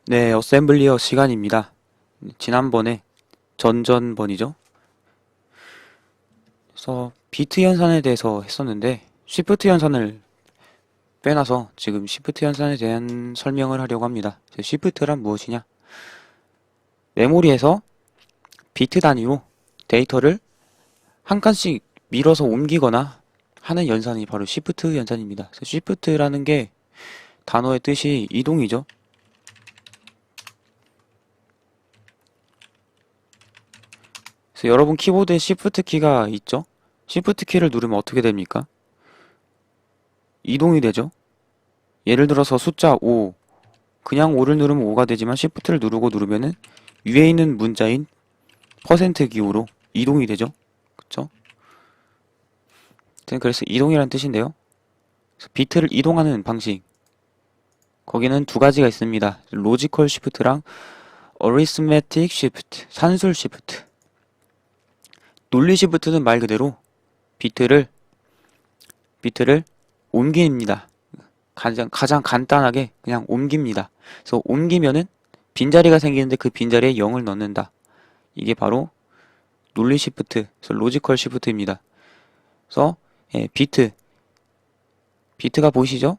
네, 어셈블리어 시간입니다. 지난번에 전전번이죠. 그래서 비트 연산에 대해서 했었는데 쉬프트 연산을 빼놔서 지금 쉬프트 연산에 대한 설명을 하려고 합니다. 쉬프트란 무엇이냐? 메모리에서 비트 단위로 데이터를 한 칸씩 밀어서 옮기거나 하는 연산이 바로 쉬프트 연산입니다. 쉬프트라는 게 단어의 뜻이 이동이죠. 그래서 여러분 키보드에 쉬프트 키가 있죠? 쉬프트 키를 누르면 어떻게 됩니까? 이동이 되죠. 예를 들어서 숫자 5, 그냥 5를 누르면 5가 되지만 Shift를 누르고 누르면은 위에 있는 문자인 퍼센트 기호로 이동이 되죠. 그쵸? 그래서 이동이란 뜻인데요. 그래서 비트를 이동하는 방식. 거기는 두 가지가 있습니다. 로지컬 시프트랑 어리스메틱 시프트, 산술 시프트. 논리 시프트는 말 그대로 비트를 옮깁니다. 가장 간단하게 그냥 옮깁니다. 그래서 옮기면은 빈자리가 생기는데 그 빈자리에 0을 넣는다. 이게 바로 논리 시프트, 그래서 로지컬 시프트입니다. 그래서 비트가 보이시죠?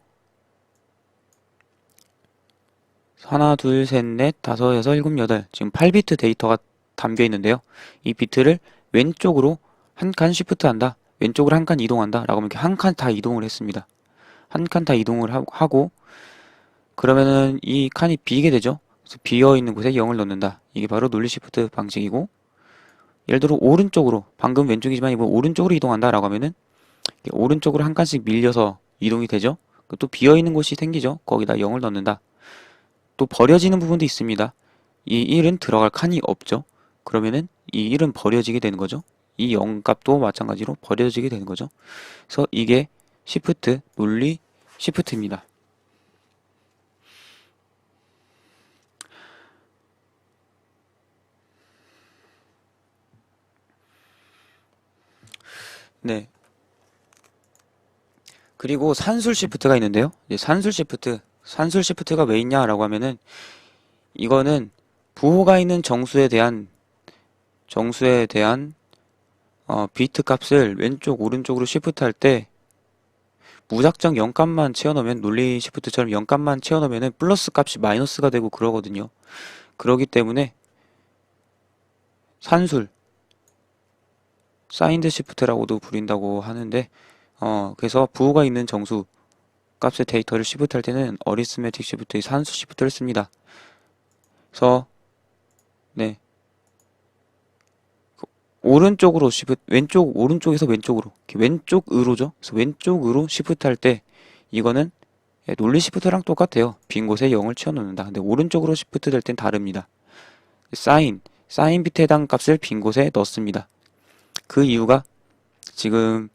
하나, 둘, 셋, 넷, 다섯, 여섯, 일곱, 여덟. 지금 8비트 데이터가 담겨 있는데요. 이 비트를 왼쪽으로 한 칸 시프트 한다. 왼쪽으로 한 칸 이동한다. 라고 하면 이렇게 한 칸 다 이동을 했습니다. 한 칸 다 이동을 하고 그러면은 이 칸이 비게 되죠. 그래서 비어 있는 곳에 0을 넣는다. 이게 바로 논리 시프트 방식이고, 예를 들어 오른쪽으로, 방금 왼쪽이지만 이번 오른쪽으로 이동한다 라고 하면은 오른쪽으로 한 칸씩 밀려서 이동이 되죠. 또 비어 있는 곳이 생기죠. 거기다 0을 넣는다. 또 버려지는 부분도 있습니다. 이 1은 들어갈 칸이 없죠. 그러면은 이 1은 버려지게 되는 거죠. 이 0 값도 마찬가지로 버려지게 되는 거죠. 그래서 이게 시프트, 논리 시프트입니다. 네. 그리고 산술 시프트가 있는데요. 산술 시프트가 왜 있냐라고 하면은 이거는 부호가 있는 정수에 대한 비트 값을 왼쪽 오른쪽으로 시프트 할 때 무작정 0값만 채워넣으면 논리 시프트처럼 0값만 채워넣으면은 플러스 값이 마이너스가 되고 그러거든요. 그러기 때문에 산술 사인드 시프트라고도 부린다고 하는데 그래서 부호가 있는 정수 값의 데이터를 시프트 할 때는 어리스메틱 시프트의 산술 시프트를 씁니다. 그래서 네 오른쪽으로 시프트 오른쪽에서 왼쪽으로 이렇게 왼쪽으로죠. 그래서 왼쪽으로 시프트 할 때 이거는 논리 시프트랑 똑같아요. 빈 곳에 0을 채워넣는다. 근데 오른쪽으로 시프트 될 땐 다릅니다. 사인 비트 해당 값을 빈 곳에 넣습니다. 그 이유가 지금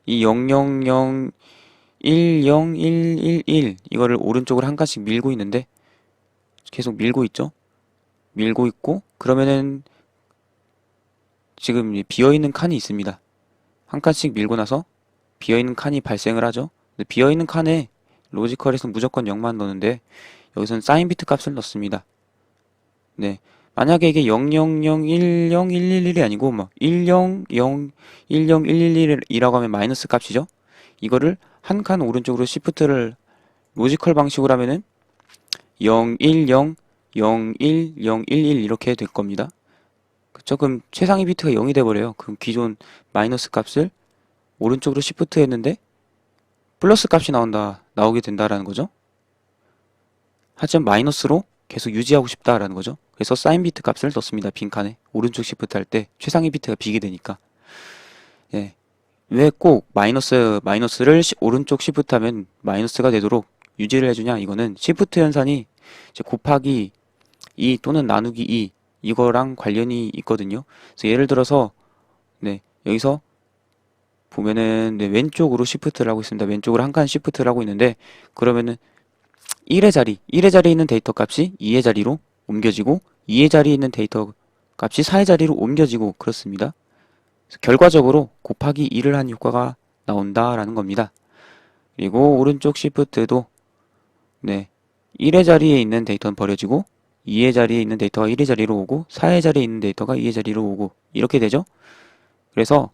이 000 10111 이거를 오른쪽으로 한 칸씩 밀고 있는데 계속 밀고 있죠. 밀고 있고 그러면은 지금 비어있는 칸이 있습니다. 한 칸씩 밀고 나서 비어있는 칸이 발생을 하죠. 근데 비어있는 칸에 로지컬에서 무조건 0만 넣는데 여기서는 사인 비트 값을 넣습니다. 네. 만약에 이게 000101111이 아니고 막 100101111이라고 하면 마이너스 값이죠. 이거를 한 칸 오른쪽으로 시프트를 로지컬 방식으로 하면은 0100111 이렇게 될 겁니다. 그쵸? 그럼 최상위 비트가 0이 돼버려요. 그럼 기존 마이너스 값을 오른쪽으로 시프트 했는데 플러스 값이 나오게 된다라는 거죠. 하지만 마이너스로 계속 유지하고 싶다라는 거죠. 그래서 사인 비트 값을 넣습니다. 빈칸에. 오른쪽 시프트 할 때 최상위 비트가 비게 되니까. 예. 왜 꼭 마이너스를 오른쪽 시프트 하면 마이너스가 되도록 유지를 해주냐? 이거는 시프트 연산이 이제 곱하기 2 또는 나누기 2 이거랑 관련이 있거든요. 그래서 예를 들어서 네, 여기서 보면은 네, 왼쪽으로 시프트를 하고 있습니다. 왼쪽으로 한 칸 시프트를 하고 있는데 그러면은 1의 자리에 있는 데이터 값이 2의 자리로 옮겨지고 2의 자리에 있는 데이터 값이 4의 자리로 옮겨지고 그렇습니다. 그래서 결과적으로 곱하기 2를 한 효과가 나온다라는 겁니다. 그리고 오른쪽 시프트도 네, 1의 자리에 있는 데이터는 버려지고 2의 자리에 있는 데이터가 1의 자리로 오고 4의 자리에 있는 데이터가 2의 자리로 오고 이렇게 되죠. 그래서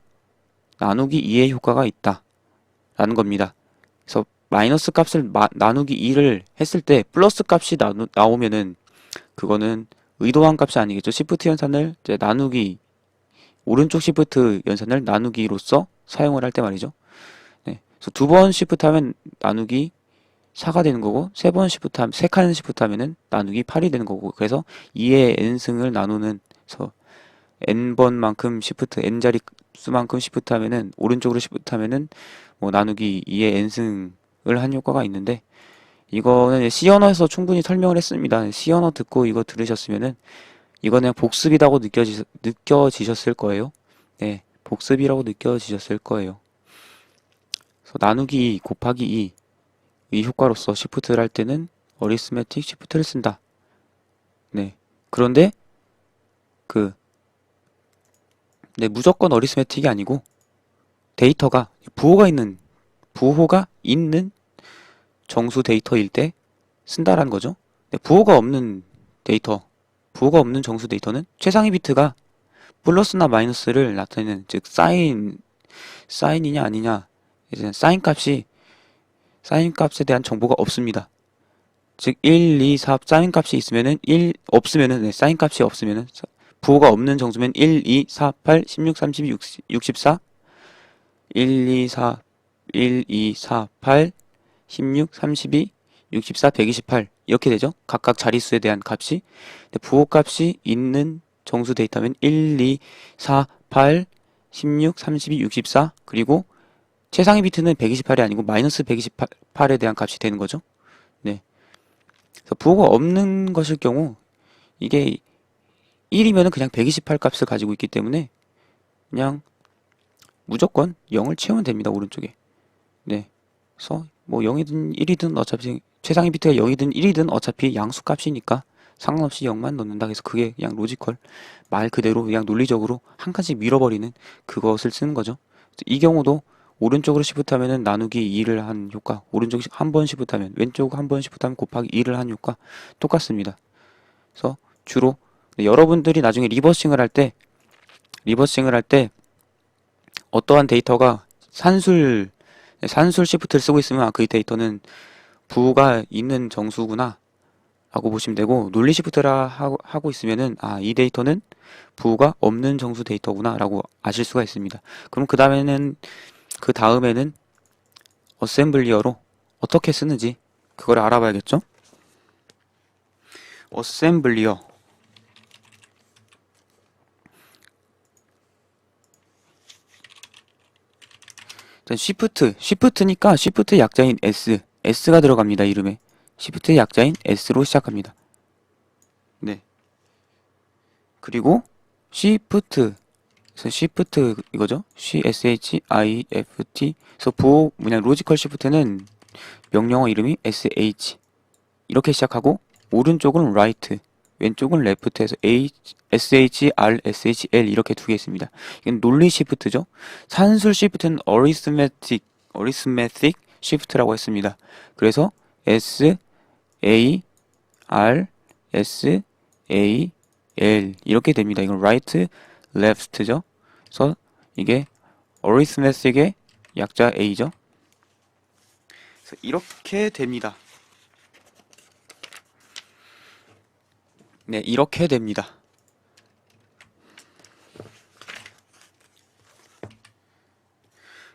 나누기 2의 효과가 있다 라는 겁니다. 그래서 마이너스 값을 나누기 2를 했을 때 플러스 값이 나오면은 그거는 의도한 값이 아니겠죠. 시프트 연산을 이제 나누기 오른쪽 시프트 연산을 나누기로서 사용을 할 때 말이죠. 네. 그래서 두 번 시프트 하면 나누기 4가 되는 거고 세 칸 시프트 하면은 나누기 8이 되는 거고 그래서 2의 n승을 나누는 그래서 n번만큼 시프트 n자리 수만큼 시프트 하면은 오른쪽으로 시프트 하면은 뭐 나누기 2의 n승을 한 효과가 있는데 이거는 C 언어에서 충분히 설명을 했습니다. C 언어 듣고 이거 들으셨으면은 이거는 그냥 복습이라고 느껴지셨을 거예요. 네, 복습이라고 느껴지셨을 거예요. 그래서 나누기 2 곱하기 2 이 효과로서 시프트를 할 때는 어리스매틱 시프트를 쓴다. 네. 그런데 네, 무조건 어리스매틱이 아니고 데이터가 부호가 있는 정수 데이터일 때 쓴다라는 거죠. 네, 부호가 없는 정수 데이터는 최상위 비트가 플러스나 마이너스를 나타내는 즉 사인이냐 아니냐 이제 사인 값에 대한 정보가 없습니다. 즉 1, 2, 4 사인 값이 있으면은 사인 값이 없으면은 부호가 없는 정수면 1, 2, 4, 8, 16, 32, 64 1, 2, 4 1, 2, 4, 8 16, 32, 64, 128 이렇게 되죠. 각각 자릿수에 대한 값이 부호 값이 있는 정수 데이터면 1, 2, 4, 8, 16, 32, 64 그리고 최상위 비트는 128이 아니고 마이너스 128에 대한 값이 되는 거죠. 네. 그래서 부호가 없는 것일 경우 이게 1이면은 그냥 128 값을 가지고 있기 때문에 그냥 무조건 0을 채우면 됩니다. 오른쪽에. 네. 그래서 뭐 0이든 1이든 어차피 최상위 비트가 0이든 1이든 어차피 양수 값이니까 상관없이 0만 넣는다. 그래서 그게 그냥 로지컬 말 그대로 그냥 논리적으로 한 칸씩 밀어버리는 그것을 쓰는 거죠. 이 경우도 오른쪽으로 시프트하면은 나누기 2를 한 효과, 오른쪽 한 번 시프트하면 왼쪽 한 번 시프트하면 곱하기 2를 한 효과 똑같습니다. 그래서 주로 여러분들이 나중에 리버싱을 할 때 어떠한 데이터가 산술 시프트를 쓰고 있으면 그 데이터는 부호가 있는 정수구나 라고 보시면 되고 논리 시프트라 하고 있으면은 이 데이터는 부호가 없는 정수 데이터구나 라고 아실 수가 있습니다. 그럼 그 다음에는 어셈블리어로 어떻게 쓰는지 그걸 알아봐야겠죠? 어셈블리어 시프트니까 시프트 약자인 S가 들어갑니다. 이름에 시프트 약자인 S로 시작합니다. 네. 그리고 시프트 이거죠? SHIFT 그래서 부호 로지컬 시프트는 명령어 이름이 SH 이렇게 시작하고 오른쪽은 right 왼쪽은 left에서 SHR, SHL 이렇게 두 개 있습니다. 이건 논리 시프트죠. 산술 시프트는 arithmetic shift라고 했습니다. 그래서 S, A, R, S, A, L 이렇게 됩니다. 이건 right, left죠. 그래서 이게 arithmetic의 약자 A죠. 그래서 이렇게 됩니다. 네, 이렇게 됩니다.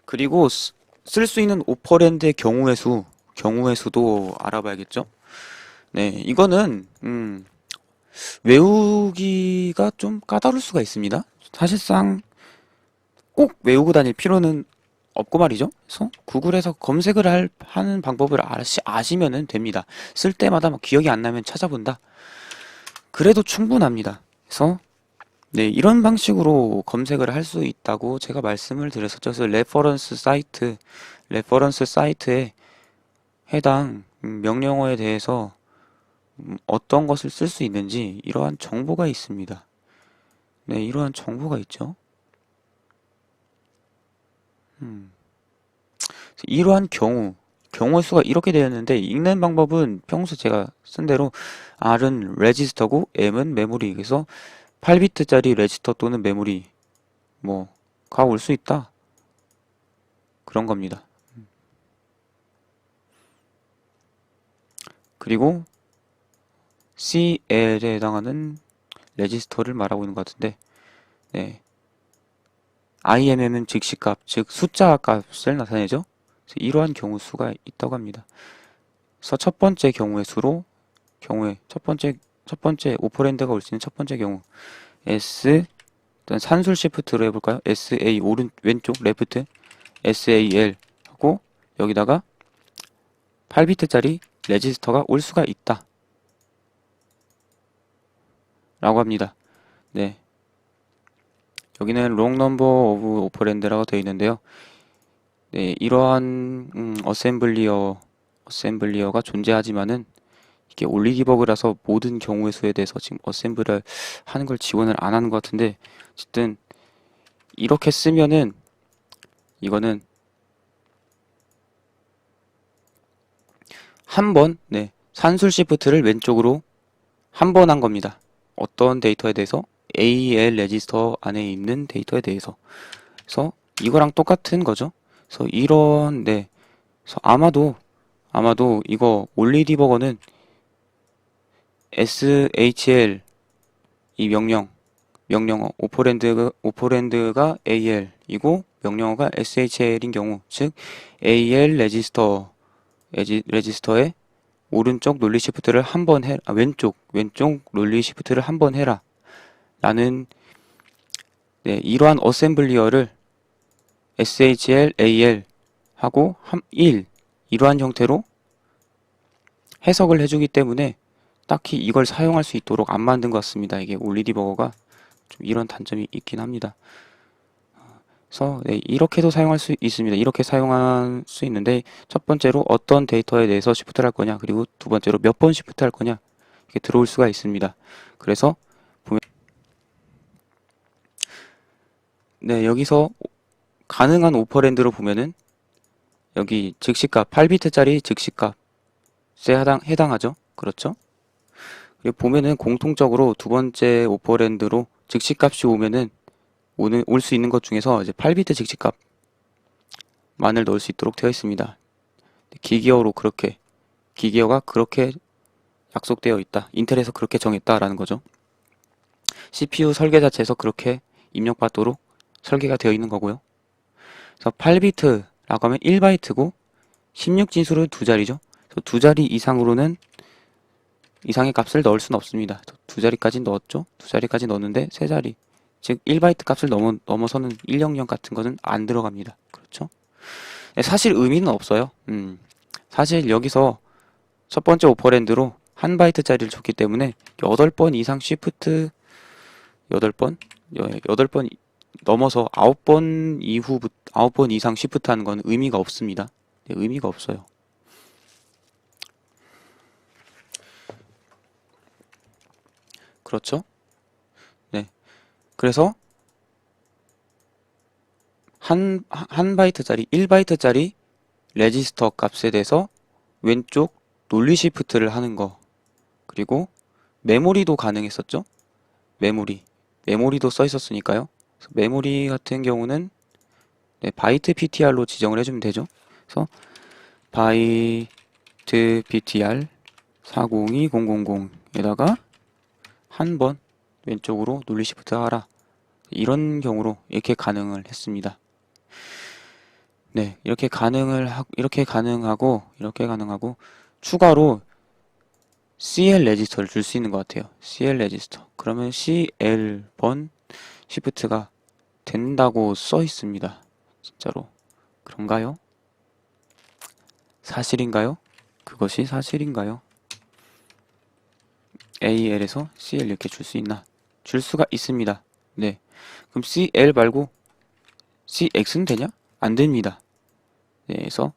그리고 쓸 수 있는 오퍼랜드의 경우의 수도 알아봐야겠죠? 네, 이거는 외우기가 좀 까다로울 수가 있습니다. 사실상 꼭 외우고 다닐 필요는 없고 말이죠. 그래서 구글에서 검색을 하는 방법을 아시면은 됩니다. 쓸 때마다 막 기억이 안 나면 찾아본다. 그래도 충분합니다. 그래서 네, 이런 방식으로 검색을 할 수 있다고 제가 말씀을 드렸었죠. 그래서 레퍼런스 사이트에 해당 명령어에 대해서 어떤 것을 쓸 수 있는지 이러한 정보가 있습니다. 네, 이러한 정보가 있죠. 이러한 경우 경우의 수가 이렇게 되었는데 읽는 방법은 평소 제가 쓴 대로 R은 레지스터고 M은 메모리. 그래서 8비트짜리 레지스터 또는 메모리 뭐가 올 수 있다. 그런 겁니다. 그리고 CL에 해당하는 레지스터를 말하고 있는 것 같은데, 네. IMM은 즉시값, 즉 숫자 값을 나타내죠. 그래서 이러한 경우 수가 있다고 합니다. 그래서 첫 번째 경우의 수로 첫 번째 오퍼랜드가 올 수 있는 첫 번째 경우 S 일단 산술 시프트로 해볼까요? SA 왼쪽 레프트 SAL 하고 여기다가 8비트짜리 레지스터가 올 수가 있다 라고 합니다. 네, 여기는 롱 넘버 오브 오퍼랜드라고 되어 있는데요. 네, 이러한 어셈블리어가 존재하지만은 이게 올리디버그라서 모든 경우의 수에 대해서 지금 어셈블을 하는 걸 지원을 안 하는 것 같은데, 어쨌든 이렇게 쓰면은 이거는 한 번, 네, 산술 시프트를 왼쪽으로 한 번 한 겁니다. 어떤 데이터에 대해서? AL 레지스터 안에 있는 데이터에 대해서. 그래서 이거랑 똑같은 거죠. 그래서 이런, 네, 그래서 아마도 이거 올리디버거는 SHL 이 명령어 오퍼랜드가 AL이고 명령어가 SHL인 경우, 즉 AL 레지스터의 오른쪽 논리 시프트를 한 번 해라. 왼쪽 논리 시프트를 한 번 해라. 라는, 네, 이러한 어셈블리어를 SHL, AL 하고 1 이러한 형태로 해석을 해주기 때문에 딱히 이걸 사용할 수 있도록 안 만든 것 같습니다. 이게 올리디버거가 좀 이런 단점이 있긴 합니다. 그래서 네, 이렇게도 사용할 수 있습니다. 이렇게 사용할 수 있는데 첫 번째로 어떤 데이터에 대해서 시프트를 할 거냐, 그리고 두 번째로 몇 번 시프트 할 거냐, 이렇게 들어올 수가 있습니다. 그래서 보면 네, 여기서 가능한 오퍼랜드로 보면은 여기 즉시값 8비트짜리 즉시값에 해당하죠. 그렇죠? 그리고 보면은 공통적으로 두 번째 오퍼랜드로 즉시값이 오면은 올 수 있는 것 중에서 이제 8비트 즉시값만을 넣을 수 있도록 되어 있습니다. 기계어가 그렇게 약속되어 있다. 인텔에서 그렇게 정했다라는 거죠. CPU 설계 자체에서 그렇게 입력받도록 설계가 되어 있는 거고요. 그래서 8비트라고 하면 1바이트고 16진수는 두 자리죠. 두 자리 이상으로는 이상의 값을 넣을 수는 없습니다. 두 자리까지 넣었죠. 두 자리까지 넣었는데 세 자리, 즉 1바이트 값을 넘어서는 100 같은 것은 안 들어갑니다. 그렇죠? 사실 의미는 없어요. 사실 여기서 첫 번째 오퍼랜드로 한 바이트짜리를 줬기 때문에 8번 이상 시프트 8번 넘어서 9번 이상 시프트 하는 건 의미가 없습니다. 네, 의미가 없어요. 그렇죠? 네. 그래서 한 바이트짜리 1바이트짜리 레지스터 값에 대해서 왼쪽 논리 시프트를 하는 거, 그리고 메모리도 가능했었죠. 메모리도 써 있었으니까요. 메모리 같은 경우는 네, 바이트 PTR로 지정을 해주면 되죠. 그래서 바이트 PTR 402000에다가 한 번 왼쪽으로 논리 시프트 하라. 이런 경우로 이렇게 가능을 했습니다. 네, 이렇게 가능하고 추가로 CL 레지스터를 줄 수 있는 것 같아요. CL 레지스터. 그러면 CL번 시프트가 된다고 써 있습니다. 진짜로 그런가요? 사실인가요? 그것이 사실인가요? AL에서 CL 이렇게 줄 수 있나? 줄 수가 있습니다. 네, 그럼 CL 말고 CX는 되냐? 안 됩니다. 네, 그래서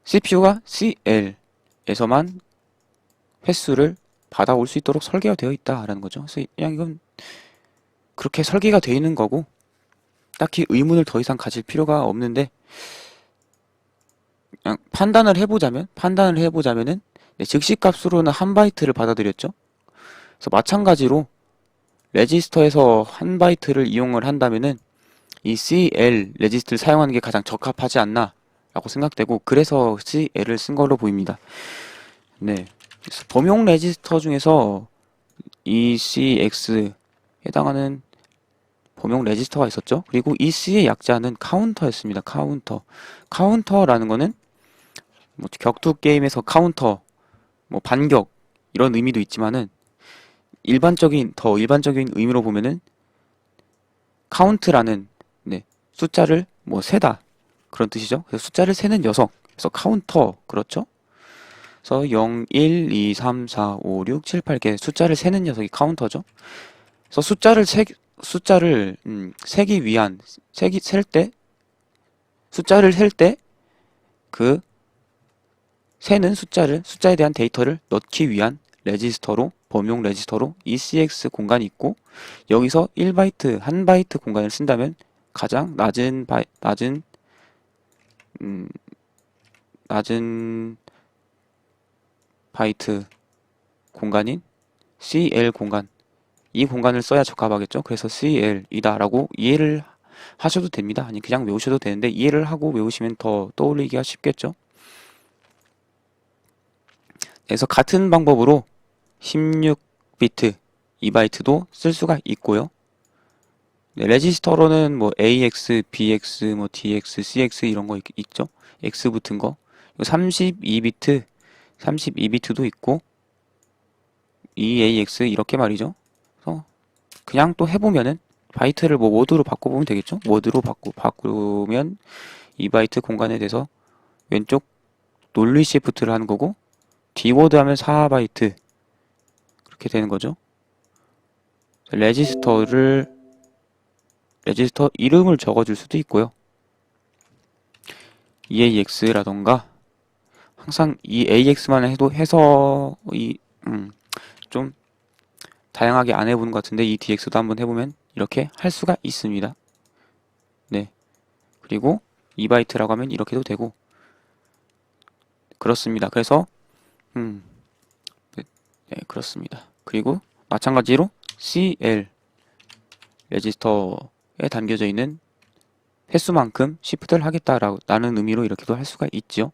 CPU가 CL에서만 횟수를 받아올 수 있도록 설계가 되어 있다라는 거죠. 그래서 그냥 이건 그렇게 설계가 되어 있는 거고 딱히 의문을 더 이상 가질 필요가 없는데, 그냥 판단을 해보자면은 네, 즉시값으로는 한 바이트를 받아들였죠. 그래서 마찬가지로 레지스터에서 한 바이트를 이용을 한다면은 이 CL 레지스트를 사용하는 게 가장 적합하지 않나 라고 생각되고, 그래서 CL을 쓴 걸로 보입니다. 네. 그래서 범용 레지스터 중에서 ECX에 해당하는 범용 레지스터가 있었죠. 그리고 EC의 약자는 카운터였습니다. 카운터라는 거는 뭐 격투 게임에서 카운터, 뭐 반격 이런 의미도 있지만은 더 일반적인 의미로 보면은 카운트라는 네, 숫자를 뭐 세다 그런 뜻이죠. 그래서 숫자를 세는 녀석. 그래서 카운터 그렇죠. 그래서 0, 1, 2, 3, 4, 5, 6, 7, 8개 숫자를 세는 녀석이 카운터죠. 그래서 숫자를 세기 위한 숫자를 셀 때 그 세는 숫자에 대한 데이터를 넣기 위한 레지스터로 범용 레지스터로 ECX 공간이 있고, 여기서 1바이트, 1바이트 공간을 쓴다면 가장 음, 낮은 바이트 공간인 CL 공간, 이 공간을 써야 적합하겠죠. 그래서 CL이다라고 이해를 하셔도 됩니다. 아니 그냥 외우셔도 되는데 이해를 하고 외우시면 더 떠올리기가 쉽겠죠. 그래서 같은 방법으로 16비트 2바이트도 쓸 수가 있고요. 네, 레지스터로는 뭐 AX, BX, 뭐 DX, CX 이런 거 있죠. X 붙은 거. 32비트도 있고 EAX 이렇게 말이죠. 그래서 그냥 또 해보면은 바이트를 뭐 워드로 바꿔보면 되겠죠. 워드로 바꾸면 2바이트 공간에 대해서 왼쪽 논리 시프트를 하는 거고, D워드 하면 4바이트 그렇게 되는 거죠. 레지스터 이름을 적어줄 수도 있고요. EAX라던가, 항상 이 AX만 해서 좀 다양하게 안 해보는 것 같은데 이 DX도 한번 해보면 이렇게 할 수가 있습니다. 네. 그리고 2바이트라고 하면 이렇게도 되고 그렇습니다. 그래서 네, 그렇습니다. 그리고 마찬가지로 CL 레지스터에 담겨져 있는 횟수만큼 시프트를 하겠다라는 의미로 이렇게도 할 수가 있죠.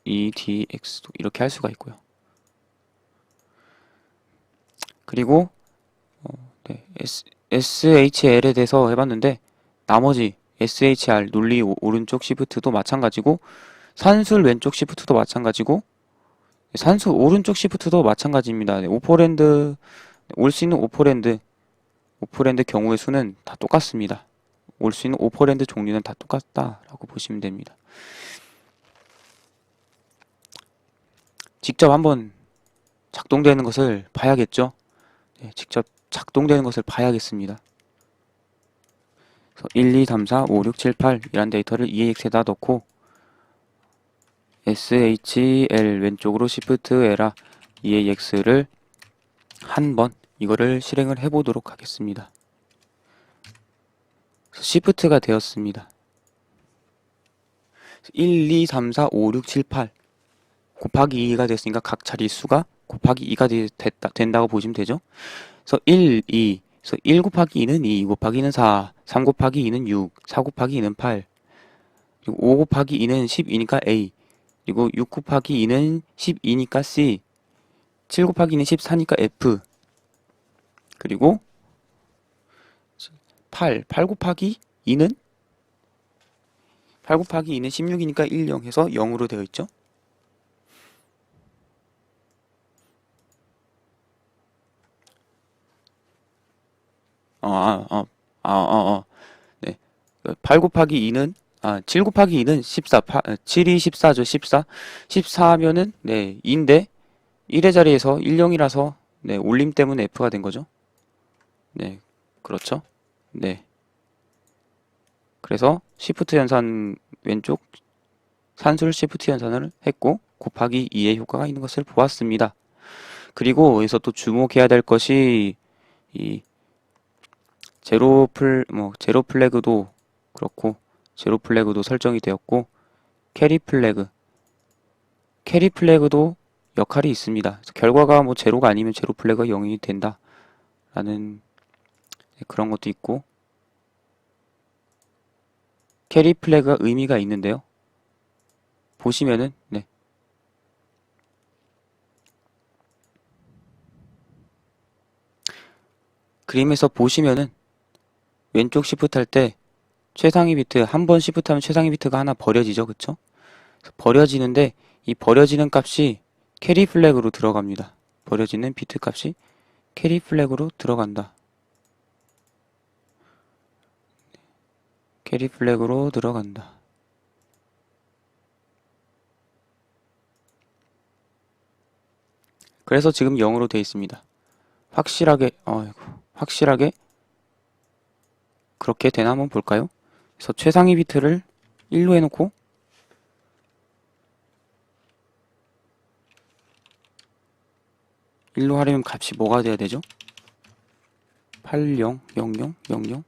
EDX도 이렇게 할 수가 있고요. 그리고 네, SHL에 대해서 해봤는데 나머지 SHR 논리 오른쪽 시프트도 마찬가지고 산술 왼쪽 시프트도 마찬가지고 산술 오른쪽 시프트도 마찬가지입니다. 네, 올 수 있는 오퍼랜드 경우의 수는 다 똑같습니다. 올 수 있는 오퍼랜드 종류는 다 똑같다라고 보시면 됩니다. 직접 한번 작동되는 것을 봐야겠죠. 네, 직접 작동되는 것을 봐야겠습니다. 1, 2, 3, 4, 5, 6, 7, 8 이란 데이터를 EAX에다 넣고 SHL 왼쪽으로 Shift L라 EAX를 한번 이거를 실행을 해보도록 하겠습니다. Shift가 되었습니다. 1, 2, 3, 4, 5, 6, 7, 8 곱하기 2가 됐으니까 각 자릿수가 곱하기 2가 된다고 보시면 되죠. 그래서 1 곱하기 2는 2 곱하기 2는 4, 3 곱하기 2는 6, 4 곱하기 2는 8, 그리고 5 곱하기 2는 12니까 A, 그리고 6 곱하기 2는 12니까 C, 7 곱하기 2는 14니까 F, 그리고 8 곱하기 2는 16이니까 1, 0 해서 0으로 되어 있죠. 네. 8 곱하기 2는 7 곱하기 2는 14, 7이 14죠. 14. 14하면은 네, 2인데 1의 자리에서 1, 0이라서 네, 올림 때문에 F가 된 거죠. 네. 그렇죠. 네. 그래서 시프트 연산 왼쪽 산술 시프트 연산을 했고 곱하기 2의 효과가 있는 것을 보았습니다. 그리고 여기서 또 주목해야 될 것이 이 제로 플래그도 그렇고, 제로 플래그도 설정이 되었고, 캐리 플래그도 역할이 있습니다. 그래서 결과가 뭐 제로가 아니면 제로 플래그가 0이 된다라는 그런 것도 있고, 캐리 플래그가 의미가 있는데요. 보시면은, 네. 그림에서 보시면은 왼쪽 시프트 할 때 최상위 비트, 한 번 시프트 하면 최상위 비트가 하나 버려지죠. 그쵸? 그래서 버려지는데 이 버려지는 값이 캐리 플래그로 들어갑니다. 버려지는 비트 값이 캐리 플래그로 들어간다. 캐리 플래그로 들어간다. 그래서 지금 0으로 되어 있습니다. 확실하게 그렇게 되나 한번 볼까요? 그래서 최상위 비트를 1로 해놓고 1로 하려면 값이 뭐가 돼야 되죠? 80, 00, 00, 00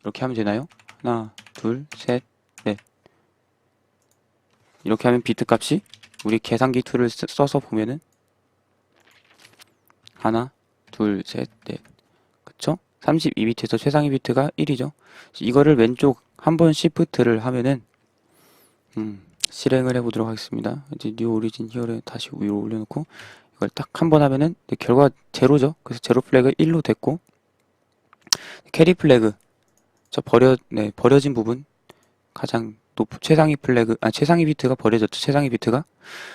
이렇게 하면 되나요? 하나, 둘, 셋, 넷 이렇게 하면 비트 값이 우리 계산기 툴을 써서 보면은 하나, 둘, 셋, 넷 그쵸? 32비트에서 최상위 비트가 1이죠. 이거를 왼쪽 한번 시프트를 하면은 실행을 해보도록 하겠습니다. 이제 뉴 오리진 히어를 다시 위로 올려놓고 이걸 딱 한 번 하면은 결과 제로죠. 그래서 제로 플래그 1로 됐고 캐리 플래그 버려진 부분 가장 최상위 비트가 버려졌죠. 최상위 비트가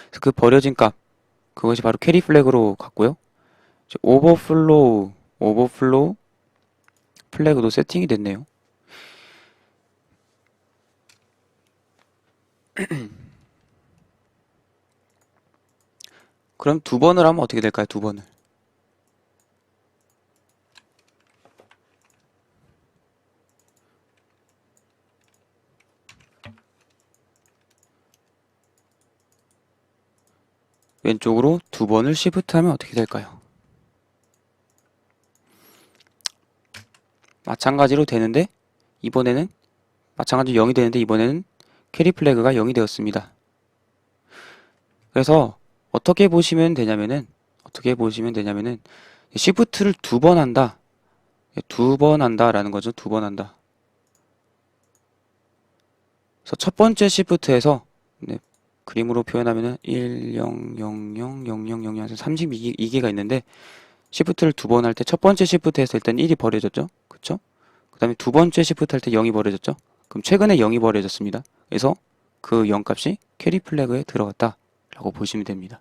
그래서 그 버려진 값 그것이 바로 캐리 플래그로 갔고요. 오버플로우 플래그도 세팅이 됐네요. 그럼 두 번을 하면 어떻게 될까요? 두 번을. 왼쪽으로 두 번을 시프트 하면 어떻게 될까요? 마찬가지로 되는데 이번에는 마찬가지로 0이 되는데 이번에는 캐리 플래그가 0이 되었습니다. 그래서 어떻게 보시면 되냐면은 시프트를 두 번 한다. 두 번 한다라는 거죠. 두 번 한다. 그래서 첫 번째 시프트에서 그림으로 표현하면은 1, 0, 0, 0, 0, 0, 0, 0 해서 32개가 있는데 시프트를 두 번 할 때 첫 번째 시프트 했을 땐 1이 버려졌죠. 그쵸? 그 다음에 두 번째 시프트 할 때 0이 버려졌죠. 그럼 최근에 0이 버려졌습니다. 그래서 그 0 값이 캐리 플래그에 들어갔다 라고 보시면 됩니다.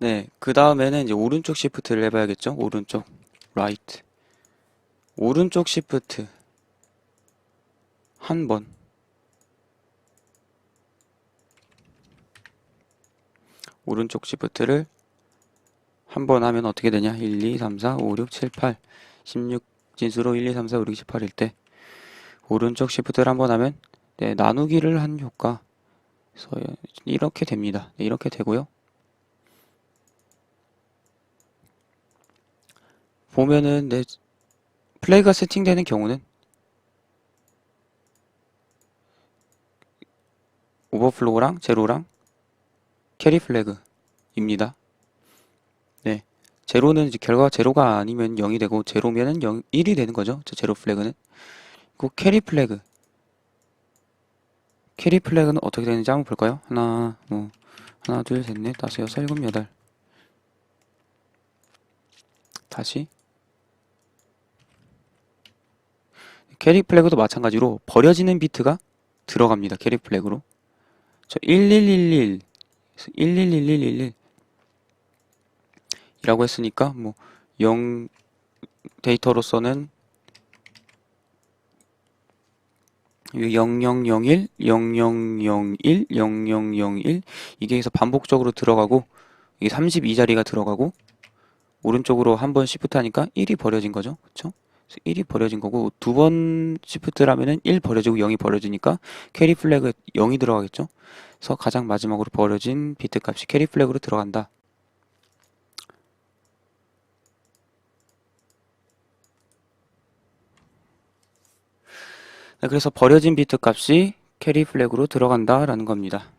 네, 그 다음에는 이제 오른쪽 시프트를 해봐야겠죠. 오른쪽 라이트 오른쪽 시프트 한 번 오른쪽 시프트를 한 번 하면 어떻게 되냐 1, 2, 3, 4, 5, 6, 7, 8 16 진수로 1, 2, 3, 4, 5, 6, 7, 8일 때 오른쪽 시프트를 한 번 하면 나누기를 한 효과 그래서 이렇게 됩니다. 이렇게 되고요. 보면은 플래그가 세팅되는 경우는 오버플로우랑 제로랑 캐리 플래그입니다. 네. 제로는 이제 결과가 제로가 아니면 0이 되고 제로면은 1이 되는 거죠. 제로 플래그는. 그 캐리 플래그는 어떻게 되는지 한번 볼까요? 하나, 둘, 셋, 넷, 다섯, 여섯, 일곱, 여덟. 다시. 캐리 플래그도 마찬가지로 버려지는 비트가 들어갑니다. 캐리 플래그로. 1111 이라고 했으니까 0 데이터로서는 0001, 0001, 0001 이게 해서 반복적으로 들어가고 이게 32자리가 들어가고 오른쪽으로 한 번 시프트 하니까 1이 버려진 거죠. 그쵸? 1이 버려진 거고 두 번 시프트라면은 1 버려지고 0이 버려지니까 캐리 플래그 0이 들어가겠죠. 그래서 가장 마지막으로 버려진 비트 값이 캐리 플래그로 들어간다. 네, 그래서 버려진 비트 값이 캐리 플래그로 들어간다라는 겁니다.